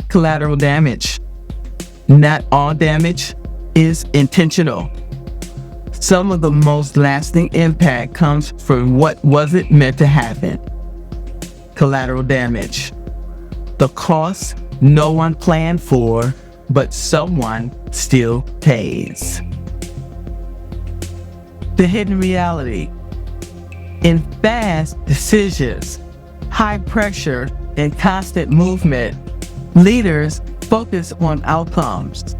collateral damage. Not all damage is intentional. Some of the most lasting impact comes from what wasn't meant to happen. Collateral damage. The cost no one planned for, but someone still pays. The hidden reality. In fast decisions, high pressure, and constant movement, leaders focus on outcomes.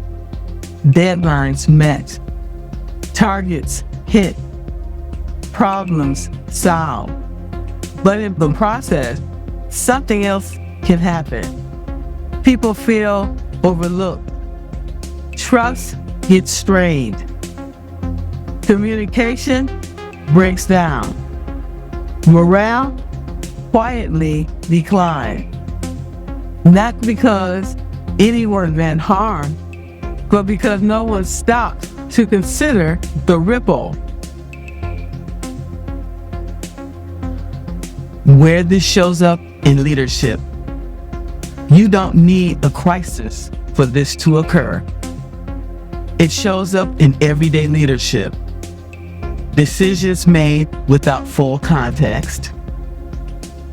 Deadlines met, targets hit, problems solved. But in the process, something else can happen. People feel overlooked. Trust gets strained. Communication breaks down. Morale quietly declines. Not because anyone meant harm, but because no one stops to consider the ripple. Where this shows up in leadership. You don't need a crisis for this to occur. It shows up in everyday leadership. Decisions made without full context.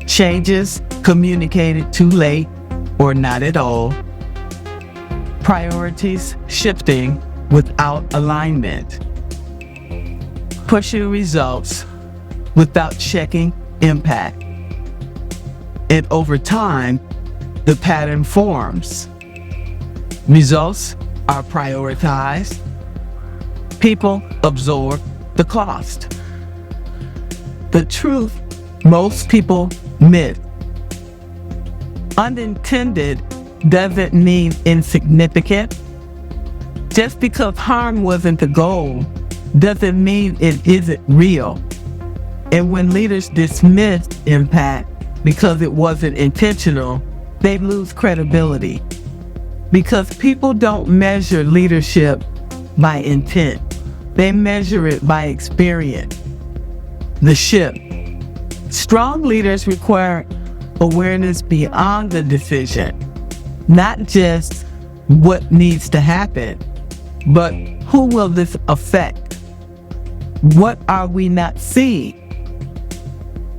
Changes communicated too late or not at all. Priorities shifting without alignment. Pushing results without checking impact. And over time, the pattern forms. Results are prioritized. People absorb the cost. The truth most people miss. Unintended doesn't mean insignificant. Just because harm wasn't the goal doesn't mean it isn't real. And when leaders dismiss impact because it wasn't intentional, they lose credibility. Because people don't measure leadership by intent. They measure it by experience. The shift. Strong leaders require awareness beyond the decision. Not just what needs to happen, but who will this affect? What are we not seeing?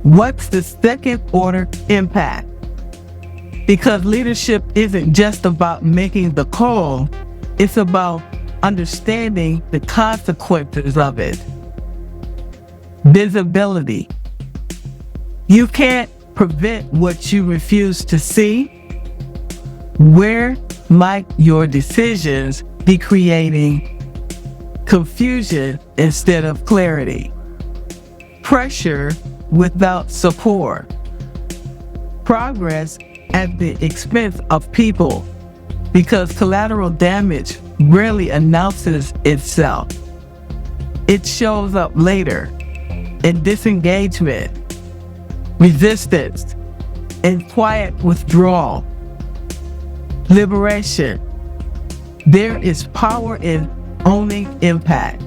What's the second order impact? Because leadership isn't just about making the call, it's about understanding the consequences of it. Visibility. You can't prevent what you refuse to see. Where might your decisions be creating confusion instead of clarity? Pressure without support. Progress at the expense of people, because collateral damage rarely announces itself. It shows up later in disengagement, resistance, and quiet withdrawal. Liberation. There is power in owning impact,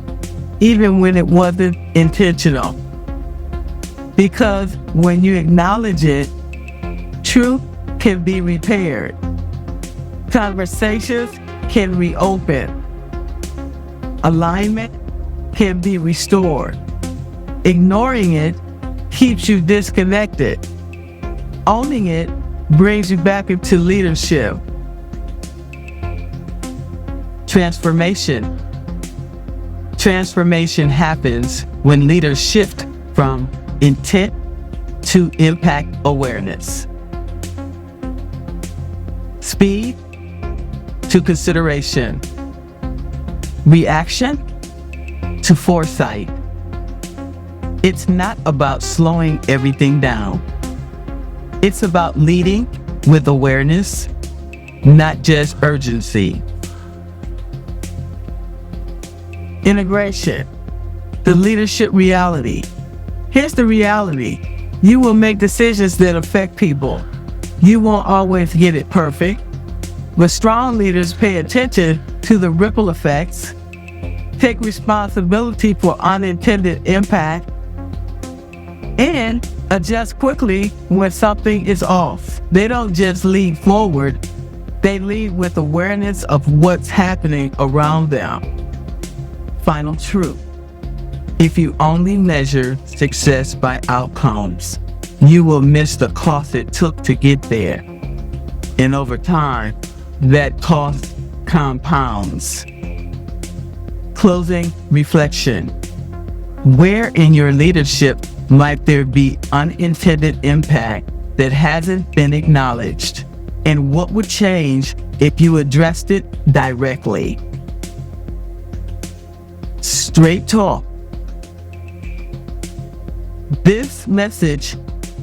even when it wasn't intentional. Because when you acknowledge it, truth can be repaired. Conversations can reopen. Alignment can be restored. Ignoring it keeps you disconnected. Owning it brings you back into leadership. Transformation. Transformation happens when leaders shift from intent to impact awareness. Speed to consideration. Reaction to foresight. It's not about slowing everything down. It's about leading with awareness, not just urgency. Integration. The leadership reality. Here's the reality. You will make decisions that affect people. You won't always get it perfect, but strong leaders pay attention to the ripple effects, take responsibility for unintended impact, and adjust quickly when something is off. They don't just lead forward, They lead with awareness of what's happening around them. Final truth. If you only measure success by outcomes, you will miss the cost it took to get there. And over time, that cost compounds. Closing reflection. Where in your leadership might there be unintended impact that hasn't been acknowledged? And what would change if you addressed it directly? Straight talk. This message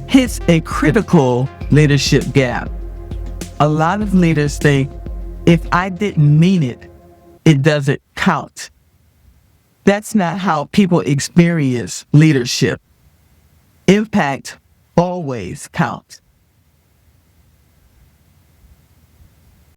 hits a critical leadership gap. A lot of leaders think, if I didn't mean it, it doesn't count. That's not how people experience leadership. Impact always counts.